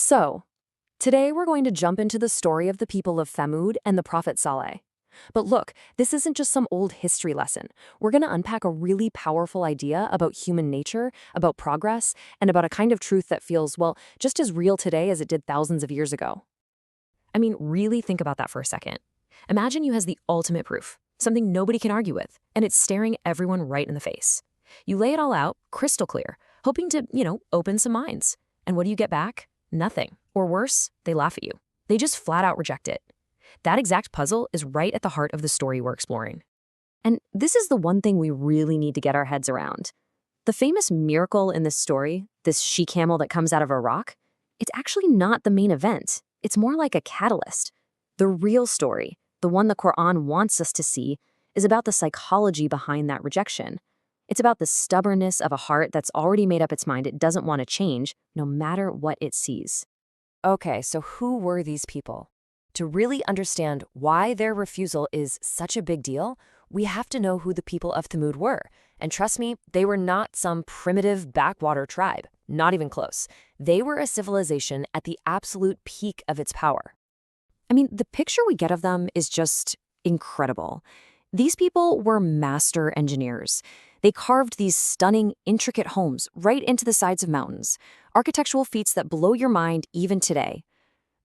So, today we're going to jump into the story of the people of Thamud and the Prophet Saleh. But look, this isn't just some old history lesson. We're going to unpack a really powerful idea about human nature, about progress, and about a kind of truth that feels, well, just as real today as it did thousands of years ago. I mean, really think about that for a second. Imagine you has the ultimate proof, something nobody can argue with, and it's staring everyone right in the face. You lay it all out, crystal clear, hoping to, open some minds. And what do you get back? Nothing. Or worse, they laugh at you. They just flat out reject it. That exact puzzle is right at the heart of the story we're exploring. And this is the one thing we really need to get our heads around. The famous miracle in this story, this she-camel that comes out of a rock, it's actually not the main event. It's more like a catalyst. The real story, the one the Quran wants us to see, is about the psychology behind that rejection. It's about the stubbornness of a heart that's already made up its mind it doesn't want to change, no matter what it sees. Okay, so who were these people? To really understand why their refusal is such a big deal, we have to know who the people of Thamud were. And trust me, they were not some primitive backwater tribe, not even close. They were a civilization at the absolute peak of its power. I mean, the picture we get of them is just incredible. These people were master engineers. They carved these stunning, intricate homes right into the sides of mountains, architectural feats that blow your mind even today.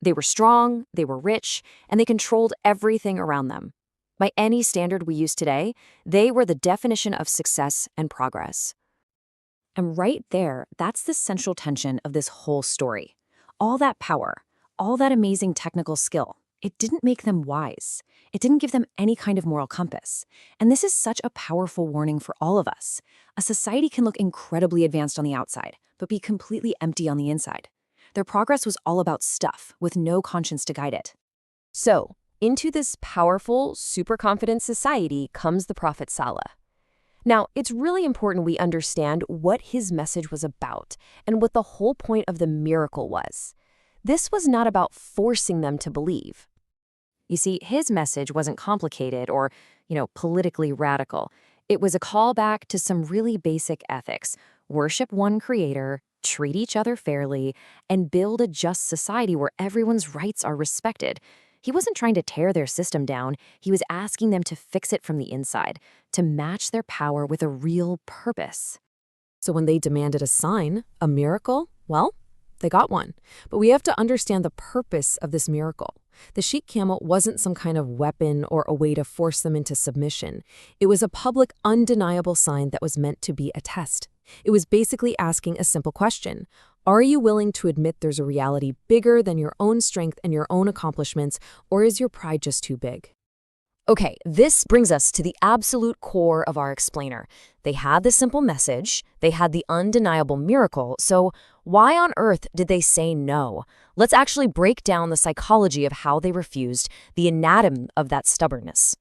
They were strong, they were rich, and they controlled everything around them. By any standard we use today, they were the definition of success and progress. And right there, that's the central tension of this whole story. All that power, all that amazing technical skill, it didn't make them wise. It didn't give them any kind of moral compass. And this is such a powerful warning for all of us. A society can look incredibly advanced on the outside, but be completely empty on the inside. Their progress was all about stuff, with no conscience to guide it. So, into this powerful, super-confident society comes the Prophet Salih. Now, it's really important we understand what his message was about and what the whole point of the miracle was. This was not about forcing them to believe. You see, his message wasn't complicated or, politically radical. It was a callback to some really basic ethics. Worship one creator, treat each other fairly, and build a just society where everyone's rights are respected. He wasn't trying to tear their system down. He was asking them to fix it from the inside, to match their power with a real purpose. So when they demanded a sign, a miracle, well, they got one. But we have to understand the purpose of this miracle. The she-camel wasn't some kind of weapon or a way to force them into submission. It was a public, undeniable sign that was meant to be a test. It was basically asking a simple question. Are you willing to admit there's a reality bigger than your own strength and your own accomplishments, or is your pride just too big? Okay, this brings us to the absolute core of our explainer. They had the simple message, they had the undeniable miracle, so why on earth did they say no? Let's actually break down the psychology of how they refused, the anatomy of that stubbornness.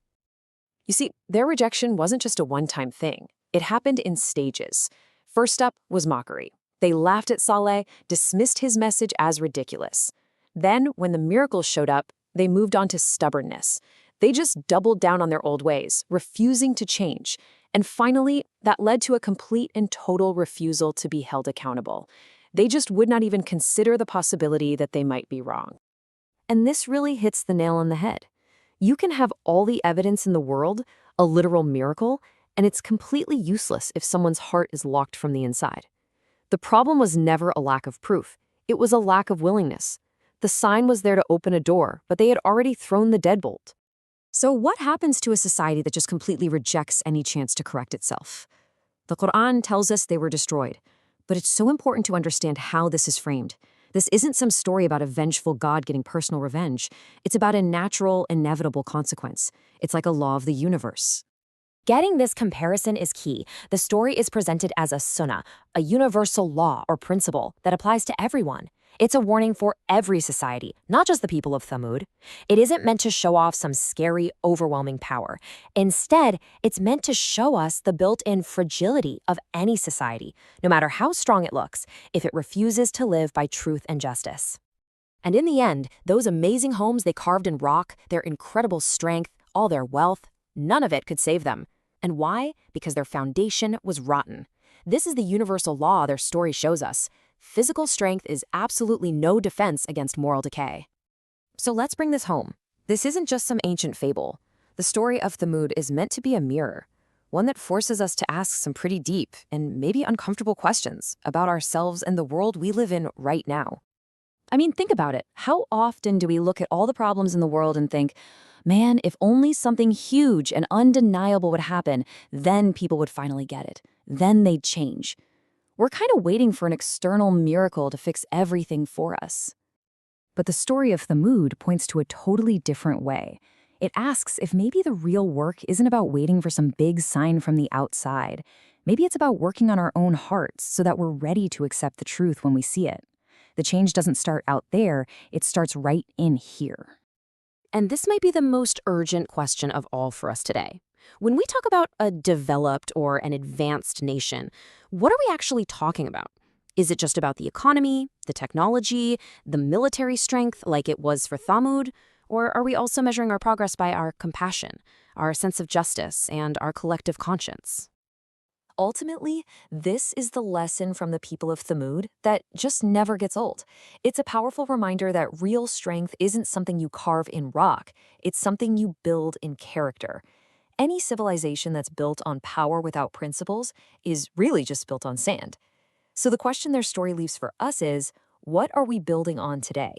You see, their rejection wasn't just a one-time thing. It happened in stages. First up was mockery. They laughed at Saleh, dismissed his message as ridiculous. Then, when the miracle showed up, they moved on to stubbornness. They just doubled down on their old ways, refusing to change. And finally, that led to a complete and total refusal to be held accountable. They just would not even consider the possibility that they might be wrong. And this really hits the nail on the head. You can have all the evidence in the world, a literal miracle, and it's completely useless if someone's heart is locked from the inside. The problem was never a lack of proof. It was a lack of willingness. The sign was there to open a door, but they had already thrown the deadbolt. So what happens to a society that just completely rejects any chance to correct itself? The Quran tells us they were destroyed, but it's so important to understand how this is framed. This isn't some story about a vengeful God getting personal revenge. It's about a natural, inevitable consequence. It's like a law of the universe. Getting this comparison is key. The story is presented as a sunnah, a universal law or principle that applies to everyone. It's a warning for every society, not just the people of Thamud. It isn't meant to show off some scary, overwhelming power. Instead, it's meant to show us the built-in fragility of any society, no matter how strong it looks, if it refuses to live by truth and justice. And in the end, those amazing homes they carved in rock, their incredible strength, all their wealth, none of it could save them. And why? Because their foundation was rotten. This is the universal law their story shows us. Physical strength is absolutely no defense against moral decay. So let's bring this home. This isn't just some ancient fable. The story of Thamud is meant to be a mirror, one that forces us to ask some pretty deep and maybe uncomfortable questions about ourselves and the world we live in right now. I mean, think about it. How often do we look at all the problems in the world and think, man, if only something huge and undeniable would happen, then people would finally get it. Then they'd change. We're kind of waiting for an external miracle to fix everything for us. But the story of Thamud points to a totally different way. It asks if maybe the real work isn't about waiting for some big sign from the outside. Maybe it's about working on our own hearts so that we're ready to accept the truth when we see it. The change doesn't start out there, it starts right in here. And this might be the most urgent question of all for us today. When we talk about a developed or an advanced nation, what are we actually talking about? Is it just about the economy, the technology, the military strength like it was for Thamud? Or are we also measuring our progress by our compassion, our sense of justice, and our collective conscience? Ultimately, this is the lesson from the people of Thamud that just never gets old. It's a powerful reminder that real strength isn't something you carve in rock, it's something you build in character. Any civilization that's built on power without principles is really just built on sand. So the question their story leaves for us is, what are we building on today?